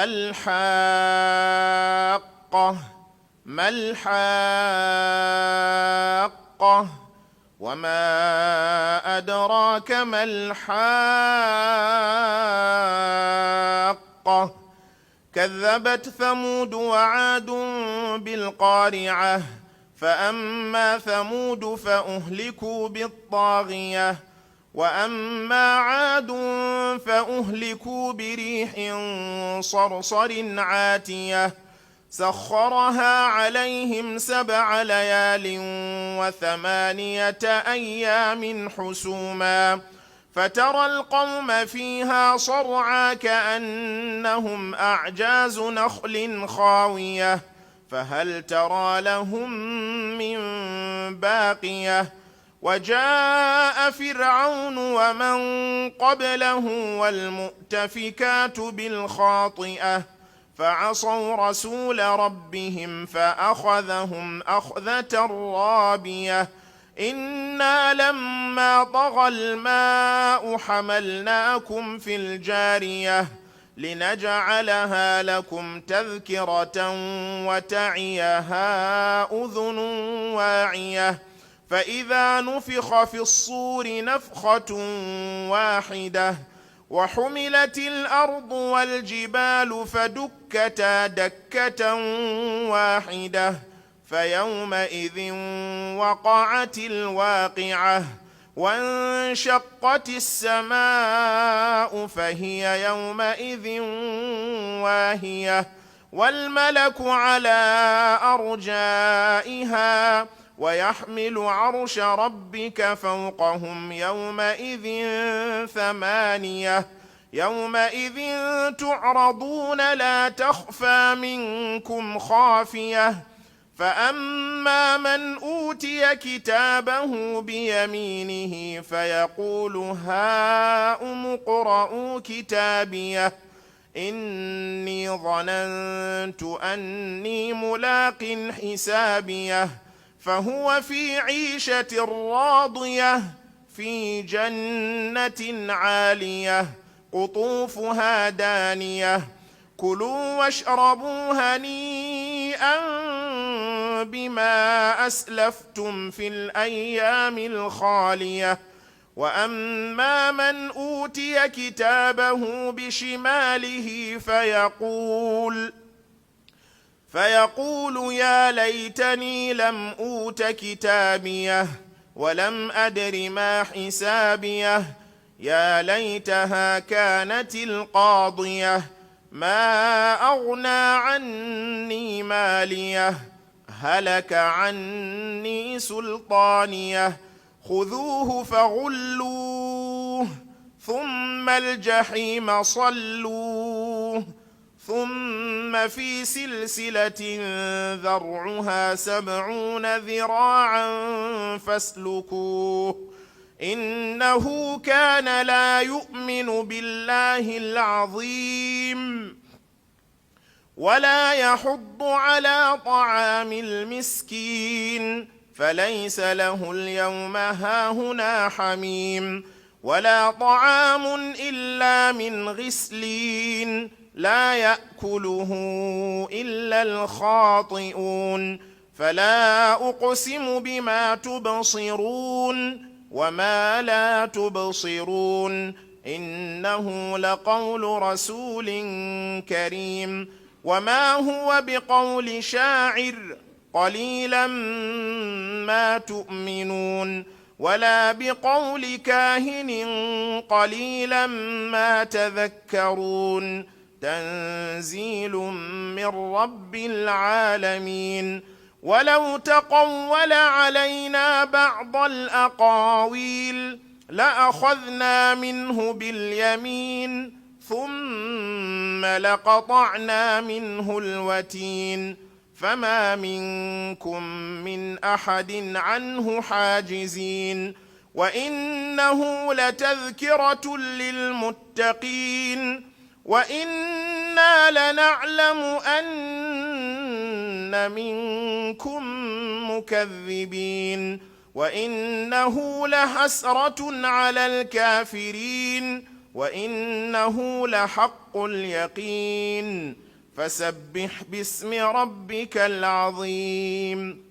الحاقة ما الحاقة وما أدراك ما الحاقة كذبت ثمود وعاد بالقارعة فأما ثمود فأهلكوا بالطاغية وأما عاد فأهلكوا بريح صرصر عاتية سخرها عليهم 7 ليال و8 أيام حسوما فترى القوم فيها صرعى كأنهم أعجاز نخل خاوية فهل ترى لهم من باقية وجاء فرعون ومن قبله والمؤتفكات بالخاطئة فعصوا رسول ربهم فأخذهم أخذة رابية إنا لما طغى الماء حملناكم في الجارية لنجعلها لكم تذكرة وتعيها أذن واعية فإذا نفخ في الصور نفخة واحدة وحملت الأرض والجبال فدكتا دكة واحدة فيومئذ وقعت الواقعة وانشقت السماء فهي يومئذ واهية والملك على أرجائها ويحمل عرش ربك فوقهم يومئذ 8 يومئذ تعرضون لا تخفى منكم خافية فأما من أوتي كتابه بيمينه فيقول هاؤم اقرءوا كتابيه إني ظننت أني ملاق حسابيه فهو في عيشة راضية في جنة عالية قطوفها دانية كلوا واشربوا هنيئا بما أسلفتم في الأيام الخالية وأما من أوتي كتابه بشماله فيقول يا ليتني لم أوت كتابيه ولم أدر ما حسابيه يا ليتها كانت القاضية ما أغنى عني ماليه هلك عني سلطانيه خذوه فغلوه ثم الجحيم صلوه ثم في سلسلة ذرعها 70 ذراعا فاسلكوه إنه كان لا يؤمن بالله العظيم ولا يحض على طعام المسكين فليس له اليوم هاهنا حميم ولا طعام إلا من غسلين لا يأكله إلا الخاطئون فلا أقسم بما تبصرون وما لا تبصرون إنه لقول رسول كريم وما هو بقول شاعر قليلا ما تؤمنون ولا بقول كاهن قليلا ما تذكرون تنزيل من رب العالمين ولو تقول علينا بعض الأقاويل لأخذنا منه باليمين ثم لقطعنا منه الوتين فما منكم من أحد عنه حاجزين وإنه لتذكرة للمتقين وإنا لنعلم أن منكم مكذبين وإنه لحسرة على الكافرين وإنه لحق اليقين فسبح باسم ربك العظيم.